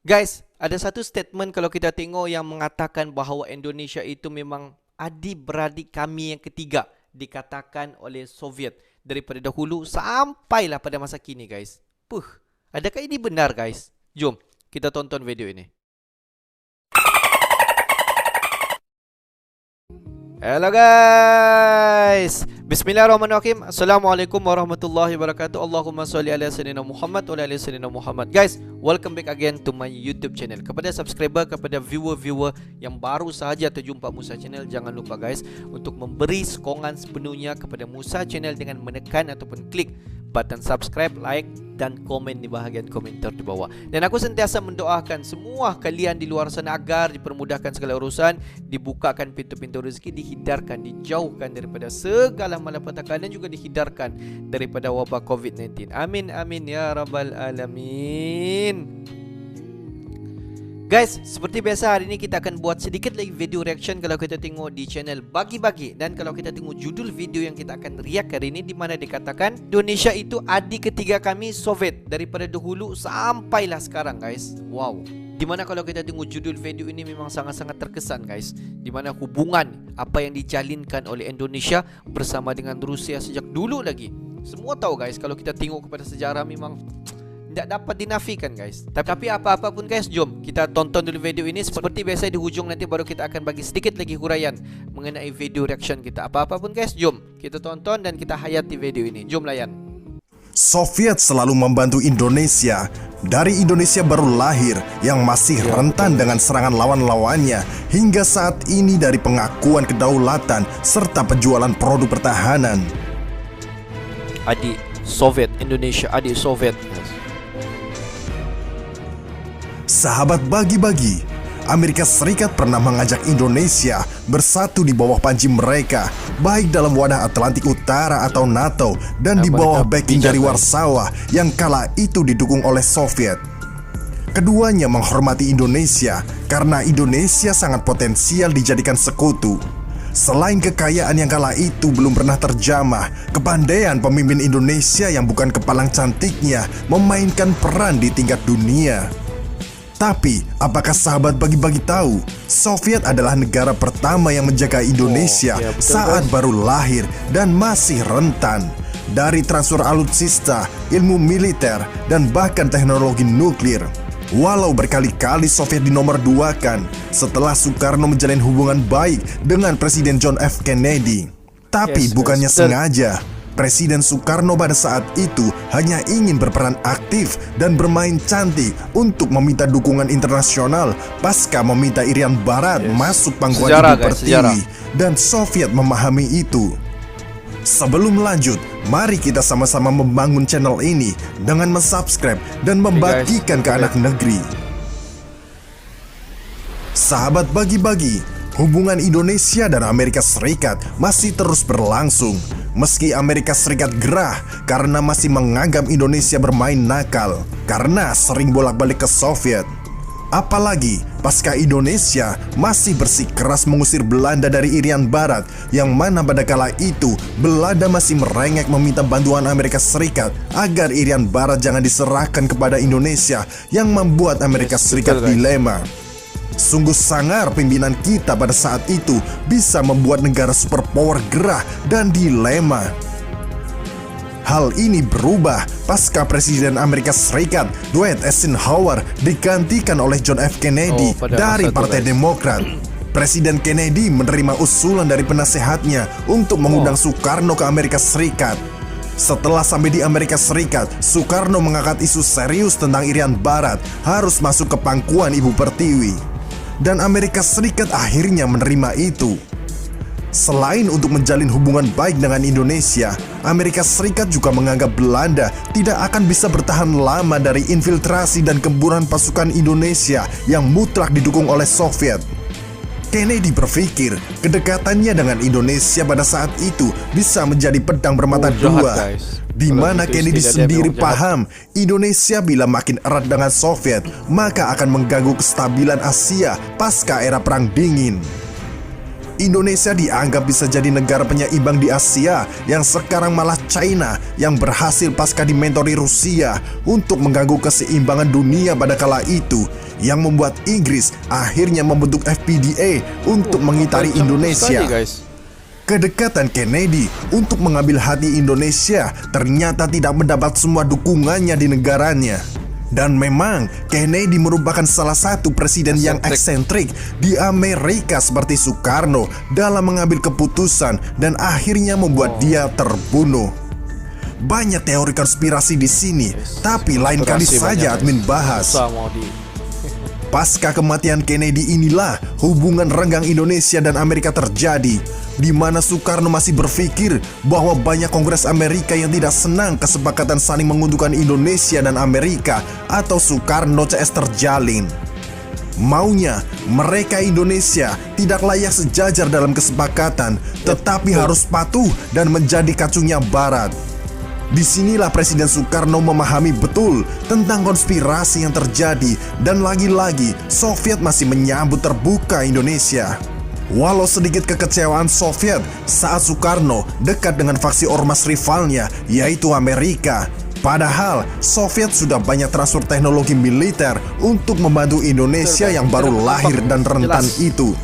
Guys, ada satu statement kalau kita tengok yang mengatakan bahawa Indonesia itu memang adik-beradik kami yang ketiga, dikatakan oleh Soviet daripada dahulu sampailah pada masa kini, guys. Adakah ini benar, guys? Jom kita tonton video ini. Hello guys, Bismillahirrahmanirrahim. Assalamualaikum warahmatullahi wabarakatuh. Allahumma salli ala sayyidina Muhammad wa ala sayyidina Muhammad. Guys, welcome back again to my YouTube channel. Kepada subscriber, kepada viewer-viewer yang baru sahaja terjumpa Musa Channel, jangan lupa guys untuk memberi sokongan sepenuhnya kepada Musa Channel dengan menekan ataupun klik button subscribe, like dan komen di bahagian komentar di bawah. Dan aku sentiasa mendoakan semua kalian di luar sana agar dipermudahkan segala urusan, dibukakan pintu-pintu rezeki, dihindarkan, dijauhkan daripada segala malapetaka dan juga dihindarkan daripada wabak COVID-19. Amin amin ya rabbal alamin. Guys, seperti biasa hari ini kita akan buat sedikit lagi video reaction kalau kita tengok di channel Bagi-Bagi. Dan kalau kita tengok judul video yang kita akan react hari ini, di mana dikatakan Indonesia itu adik ketiga kami Soviet daripada dahulu sampailah sekarang, guys. Wow. Dimana kalau kita tengok judul video ini memang sangat-sangat terkesan, guys. Dimana hubungan apa yang dijalinkan oleh Indonesia bersama dengan Rusia sejak dulu lagi. Semua tahu, guys, kalau kita tengok kepada sejarah memang tidak dapat dinafikan, guys. Tapi apa-apa pun, guys, jom kita tonton dulu video ini. Seperti biasa di hujung nanti baru kita akan bagi sedikit lagi huraian mengenai video reaction kita. Apa-apa pun, guys, jom kita tonton dan kita hayati video ini. Jom layan. Soviet selalu membantu Indonesia. Dari Indonesia baru lahir yang masih rentan dengan serangan lawan-lawannya, hingga saat ini dari pengakuan kedaulatan serta penjualan produk pertahanan. Adik Soviet Indonesia, adik Soviet. Sahabat Bagi-Bagi, Amerika Serikat pernah mengajak Indonesia bersatu di bawah panji mereka, baik dalam wadah Atlantik Utara atau NATO dan di bawah backing dari Warsawa yang kala itu didukung oleh Soviet. Keduanya menghormati Indonesia karena Indonesia sangat potensial dijadikan sekutu. Selain kekayaan yang kala itu belum pernah terjamah, kepandaian pemimpin Indonesia yang bukan kepalang cantiknya memainkan peran di tingkat dunia. Tapi, apakah sahabat Bagi-Bagi tahu, Soviet adalah negara pertama yang menjaga Indonesia saat baru lahir dan masih rentan. Dari transfer alutsista, ilmu militer, dan bahkan teknologi nuklir. Walau berkali-kali Soviet dinomorduakan setelah Soekarno menjalin hubungan baik dengan Presiden John F. Kennedy. Tapi bukannya sengaja. Presiden Soekarno pada saat itu hanya ingin berperan aktif dan bermain cantik untuk meminta dukungan internasional pasca meminta Irian Barat masuk pangkuan Ibu Pertiwi, dan Soviet memahami itu. Sebelum lanjut, mari kita sama-sama membangun channel ini dengan mensubscribe dan membagikan ke anak negeri. Sahabat Bagi-Bagi, hubungan Indonesia dan Amerika Serikat masih terus berlangsung. Meski Amerika Serikat gerah karena masih menganggap Indonesia bermain nakal karena sering bolak-balik ke Soviet. Apalagi pasca Indonesia masih bersikeras mengusir Belanda dari Irian Barat, yang mana pada kala itu Belanda masih merengek meminta bantuan Amerika Serikat agar Irian Barat jangan diserahkan kepada Indonesia, yang membuat Amerika Serikat dilema. Sungguh sangar pimpinan kita pada saat itu bisa membuat negara superpower gerah dan dilema. Hal ini berubah pasca Presiden Amerika Serikat Dwight Eisenhower digantikan oleh John F. Kennedy dari Partai Demokrat. Presiden Kennedy menerima usulan dari penasehatnya untuk mengundang Soekarno ke Amerika Serikat. Setelah sampai di Amerika Serikat, Soekarno mengangkat isu serius tentang Irian Barat harus masuk ke pangkuan Ibu Pertiwi. Dan Amerika Serikat akhirnya menerima itu. Selain untuk menjalin hubungan baik dengan Indonesia, Amerika Serikat juga menganggap Belanda tidak akan bisa bertahan lama dari infiltrasi dan gemburan pasukan Indonesia yang mutlak didukung oleh Soviet. Kennedy berpikir kedekatannya dengan Indonesia pada saat itu bisa menjadi pedang bermata dua. Di mana Kennedy sendiri paham Indonesia bila makin erat dengan Soviet maka akan mengganggu kestabilan Asia pasca era Perang Dingin. Indonesia dianggap bisa jadi negara penyeimbang di Asia yang sekarang malah China yang berhasil pasca dimentori Rusia untuk mengganggu keseimbangan dunia pada kala itu, yang membuat Inggris akhirnya membentuk FPDA untuk mengitari Indonesia. Kedekatan Kennedy untuk mengambil hati Indonesia ternyata tidak mendapat semua dukungannya di negaranya. Dan memang Kennedy merupakan salah satu presiden yang eksentrik di Amerika seperti Soekarno dalam mengambil keputusan dan akhirnya membuat dia terbunuh. Banyak teori konspirasi di sini, tapi lain kali saja admin bahas. Pasca kematian Kennedy inilah hubungan renggang Indonesia dan Amerika terjadi, di mana Soekarno masih berpikir bahwa banyak Kongres Amerika yang tidak senang kesepakatan saling menguntungkan Indonesia dan Amerika atau Soekarno CS terjalin. Maunya mereka Indonesia tidak layak sejajar dalam kesepakatan, tetapi harus patuh dan menjadi kacungnya Barat. Disinilah Presiden Soekarno memahami betul tentang konspirasi yang terjadi, dan lagi-lagi Soviet masih menyambut terbuka Indonesia. Walau sedikit kekecewaan Soviet saat Soekarno dekat dengan faksi ormas rivalnya, yaitu Amerika. Padahal Soviet sudah banyak transfer teknologi militer untuk membantu Indonesia yang baru lahir dan rentan itu.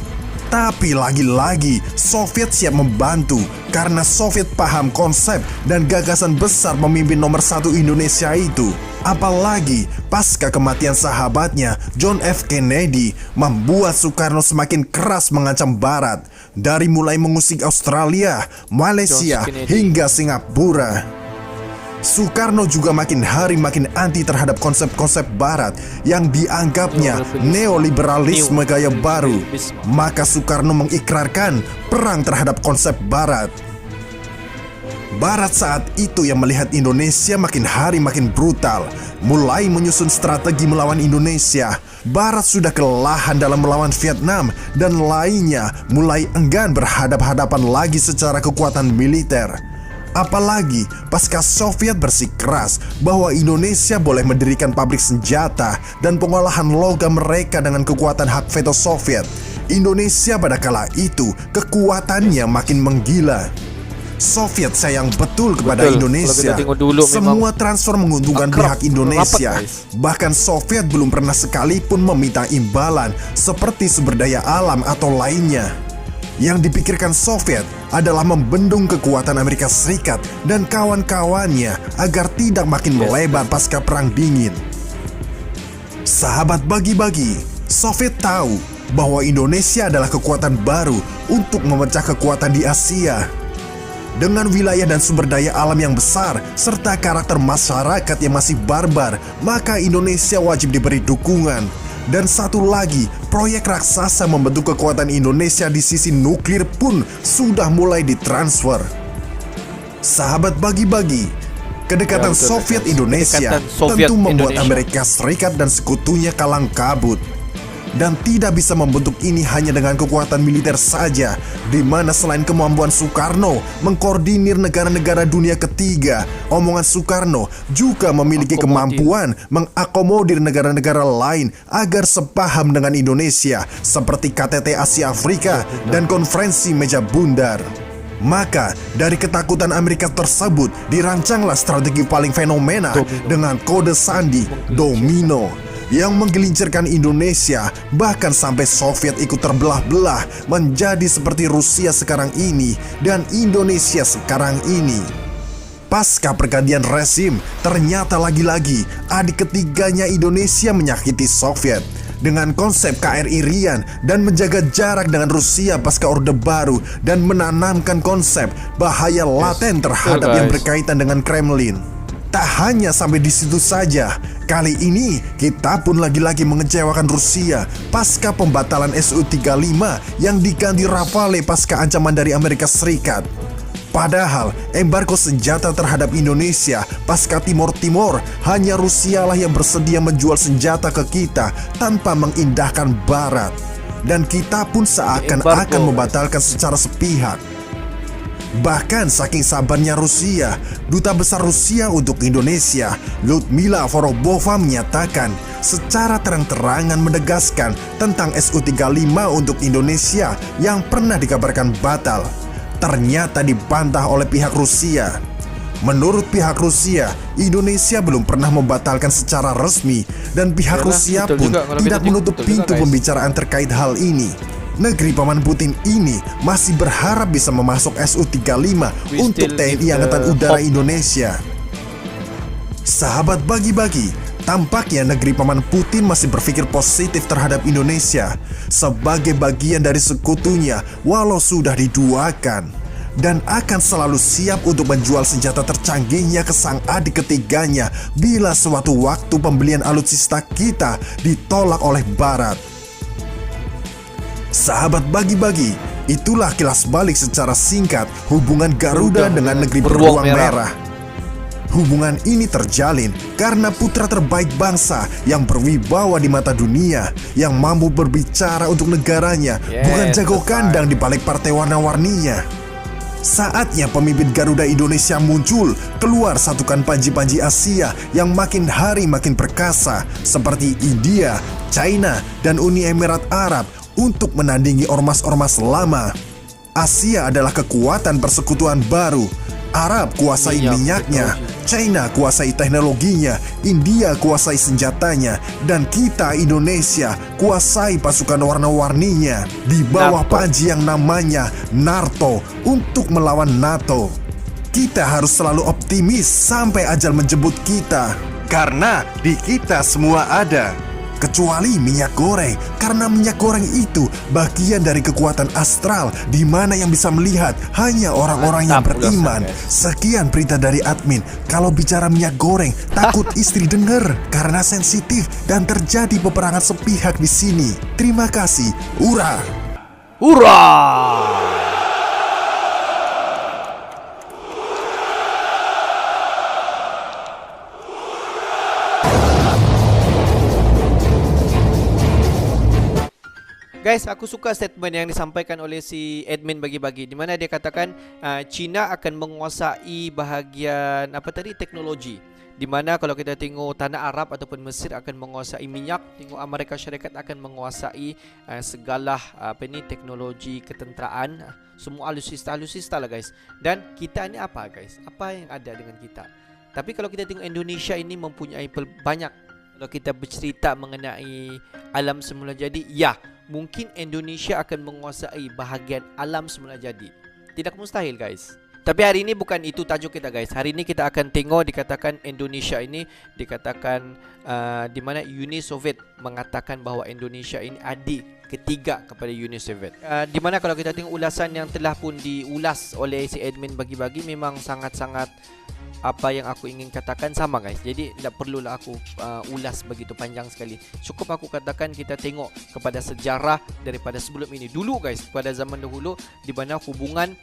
Tapi lagi-lagi Soviet siap membantu karena Soviet paham konsep dan gagasan besar pemimpin nomor satu Indonesia itu. Apalagi pasca kematian sahabatnya John F. Kennedy membuat Soekarno semakin keras mengancam Barat, dari mulai mengusik Australia, Malaysia hingga Singapura. Soekarno juga makin hari makin anti terhadap konsep-konsep Barat yang dianggapnya neoliberalisme gaya baru. Maka Soekarno mengikrarkan perang terhadap konsep Barat. Barat saat itu yang melihat Indonesia makin hari makin brutal, mulai menyusun strategi melawan Indonesia. Barat sudah kelelahan dalam melawan Vietnam dan lainnya mulai enggan berhadap-hadapan lagi secara kekuatan militer. Apalagi pasca Soviet bersikeras bahwa Indonesia boleh mendirikan pabrik senjata dan pengolahan logam mereka dengan kekuatan hak veto Soviet. Indonesia pada kala itu kekuatannya makin menggila. Soviet sayang betul kepada Indonesia. Semua transfer menguntungkan pihak Indonesia. Bahkan Soviet belum pernah sekalipun meminta imbalan seperti sumber daya alam atau lainnya. Yang dipikirkan Soviet adalah membendung kekuatan Amerika Serikat dan kawan-kawannya agar tidak makin melebar pasca Perang Dingin. Sahabat bagi-bagi, Soviet tahu bahwa Indonesia adalah kekuatan baru untuk memecah kekuatan di Asia. Dengan wilayah dan sumber daya alam yang besar serta karakter masyarakat yang masih barbar, maka Indonesia wajib diberi dukungan. Dan satu lagi, proyek raksasa membentuk kekuatan Indonesia di sisi nuklir pun sudah mulai ditransfer. Sahabat bagi-bagi, kedekatan Soviet Indonesia tentu membuat Amerika Serikat dan sekutunya kalang kabut. Dan tidak bisa membentuk ini hanya dengan kekuatan militer saja, di mana selain kemampuan Soekarno mengkoordinir negara-negara dunia ketiga, omongan Soekarno juga memiliki kemampuan mengakomodir negara-negara lain agar sepaham dengan Indonesia, seperti KTT Asia Afrika dan konferensi meja bundar. Maka dari ketakutan Amerika tersebut dirancanglah strategi paling fenomenal dengan kode sandi domino yang menggelincirkan Indonesia, bahkan sampai Soviet ikut terbelah-belah menjadi seperti Rusia sekarang ini dan Indonesia sekarang ini. Pasca pergantian rezim, ternyata lagi-lagi adik ketiganya Indonesia menyakiti Soviet dengan konsep KRI Rian dan menjaga jarak dengan Rusia pasca Orde Baru dan menanamkan konsep bahaya laten terhadap yang berkaitan dengan Kremlin. Tak hanya sampai di situ saja, kali ini kita pun lagi-lagi mengecewakan Rusia pasca pembatalan Su-35 yang diganti Rafale pasca ancaman dari Amerika Serikat. Padahal embargo senjata terhadap Indonesia pasca Timor Timur, hanya Rusialah yang bersedia menjual senjata ke kita tanpa mengindahkan Barat. Dan kita pun seakan-akan membatalkan secara sepihak. Bahkan saking sabarnya Rusia, Duta Besar Rusia untuk Indonesia, Ludmila Vorobova menyatakan secara terang-terangan menegaskan tentang Su-35 untuk Indonesia yang pernah dikabarkan batal. Ternyata dibantah oleh pihak Rusia. Menurut pihak Rusia, Indonesia belum pernah membatalkan secara resmi dan pihak Rusia pun tidak menutup pintu pembicaraan terkait hal ini. Negeri Paman Putin ini masih berharap bisa memasok Su-35 untuk TNI Angkatan Udara Indonesia. Sahabat bagi-bagi, tampaknya negeri Paman Putin masih berpikir positif terhadap Indonesia sebagai bagian dari sekutunya walau sudah diduakan, dan akan selalu siap untuk menjual senjata tercanggihnya ke sang adik ketiganya bila suatu waktu pembelian alutsista kita ditolak oleh Barat. Sahabat bagi-bagi, itulah kilas balik secara singkat hubungan Garuda dengan negeri beruang merah. Hubungan ini terjalin karena putra terbaik bangsa yang berwibawa di mata dunia, yang mampu berbicara untuk negaranya, bukan jago kandang di balik partai warna-warninya. Saatnya pemimpin Garuda Indonesia muncul, keluar satukan panji-panji Asia yang makin hari makin perkasa seperti India, China, dan Uni Emirat Arab untuk menandingi ormas-ormas lama. Asia adalah kekuatan persekutuan baru. Arab kuasai minyaknya, China kuasai teknologinya, India kuasai senjatanya, dan kita Indonesia kuasai pasukan warna-warninya di bawah panji yang namanya NATO untuk melawan NATO. Kita harus selalu optimis sampai ajal menjemput kita, karena di kita semua ada. Kecuali minyak goreng, karena minyak goreng itu bagian dari kekuatan astral di mana yang bisa melihat hanya orang-orang yang beriman. Sekian berita dari admin. Kalau bicara minyak goreng, takut istri dengar karena sensitif dan terjadi peperangan sepihak di sini. Terima kasih. Ura. Ura. Guys, aku suka statement yang disampaikan oleh si admin bagi-bagi, di mana dia katakan China akan menguasai bahagian teknologi. Di mana kalau kita tengok tanah Arab ataupun Mesir akan menguasai minyak, tengok Amerika Syarikat akan menguasai segala teknologi ketenteraan, semua alutsista lah guys. Dan kita ni apa guys? Apa yang ada dengan kita? Tapi kalau kita tengok Indonesia ini mempunyai banyak. Kalau kita bercerita mengenai alam semula jadi, ya, mungkin Indonesia akan menguasai bahagian alam semula jadi. Tidak mustahil guys. Tapi hari ini bukan itu tajuk kita guys. Hari ini kita akan tengok dikatakan Indonesia ini dikatakan di mana Uni Soviet mengatakan bahawa Indonesia ini adik ketiga kepada Uni Soviet. Di mana kalau kita tengok ulasan yang telah pun diulas oleh si admin bagi-bagi, memang sangat-sangat apa yang aku ingin katakan sama guys. Jadi tidak perlulah aku ulas begitu panjang sekali. Cukup aku katakan kita tengok kepada sejarah daripada sebelum ini. Dulu guys, pada zaman dahulu di mana hubungan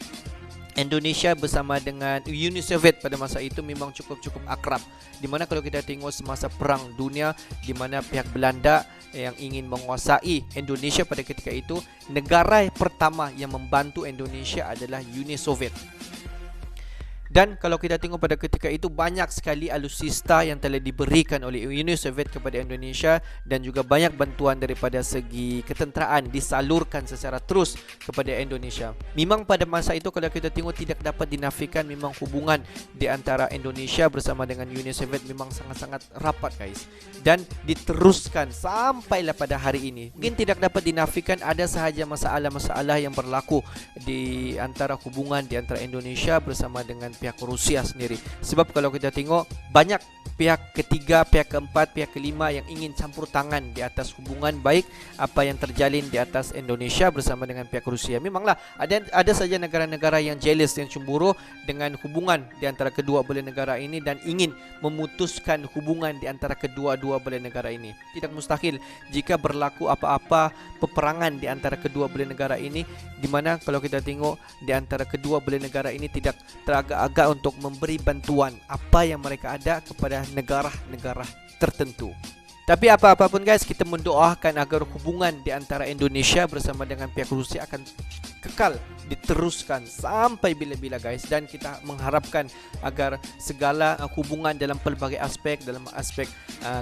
Indonesia bersama dengan Uni Soviet pada masa itu memang cukup akrab. Di mana kalau kita tengok semasa perang dunia, di mana pihak Belanda yang ingin menguasai Indonesia pada ketika itu, negara pertama yang membantu Indonesia adalah Uni Soviet. Dan kalau kita tengok pada ketika itu banyak sekali alutsista yang telah diberikan oleh Uni Soviet kepada Indonesia, dan juga banyak bantuan daripada segi ketenteraan disalurkan secara terus kepada Indonesia. Memang pada masa itu kalau kita tengok tidak dapat dinafikan, memang hubungan di antara Indonesia bersama dengan Uni Soviet memang sangat-sangat rapat guys, dan diteruskan sampailah pada hari ini. Mungkin tidak dapat dinafikan ada sahaja masalah-masalah yang berlaku di antara hubungan di antara Indonesia bersama dengan pihak Rusia sendiri. Sebab kalau kita tengok banyak pihak ketiga, pihak keempat, pihak kelima yang ingin campur tangan di atas hubungan baik apa yang terjalin di atas Indonesia bersama dengan pihak Rusia. Memanglah ada saja negara-negara yang jealous, yang cemburu dengan hubungan di antara kedua belah negara ini dan ingin memutuskan hubungan di antara kedua-dua belah negara ini. Tidak mustahil jika berlaku apa-apa peperangan di antara kedua belah negara ini, di mana kalau kita tengok di antara kedua belah negara ini tidak teragak-agak untuk memberi bantuan apa yang mereka ada kepada negara-negara tertentu. Tapi apa-apapun guys, kita mendoakan agar hubungan di antara Indonesia bersama dengan pihak Rusia akan kekal diteruskan sampai bila-bila guys, dan kita mengharapkan agar segala hubungan dalam pelbagai aspek, dalam aspek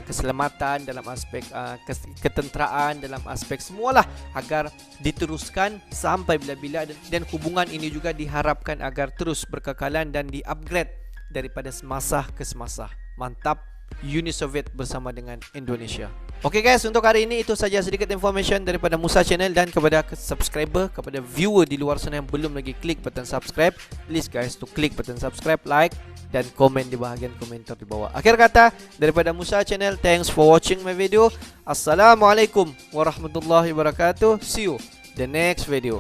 keselamatan, dalam aspek ketenteraan, dalam aspek semualah agar diteruskan sampai bila-bila, dan hubungan ini juga diharapkan agar terus berkekalan dan di-upgrade daripada semasa ke semasa. Mantap Uni Soviet bersama dengan Indonesia. Oke guys, untuk hari ini itu saja sedikit information daripada Musa Channel, dan kepada subscriber, kepada viewer di luar sana yang belum lagi klik button subscribe, please guys to klik button subscribe, like dan komen di bahagian komentar di bawah. Akhir kata daripada Musa Channel, thanks for watching my video. Assalamualaikum warahmatullahi wabarakatuh. See you the next video.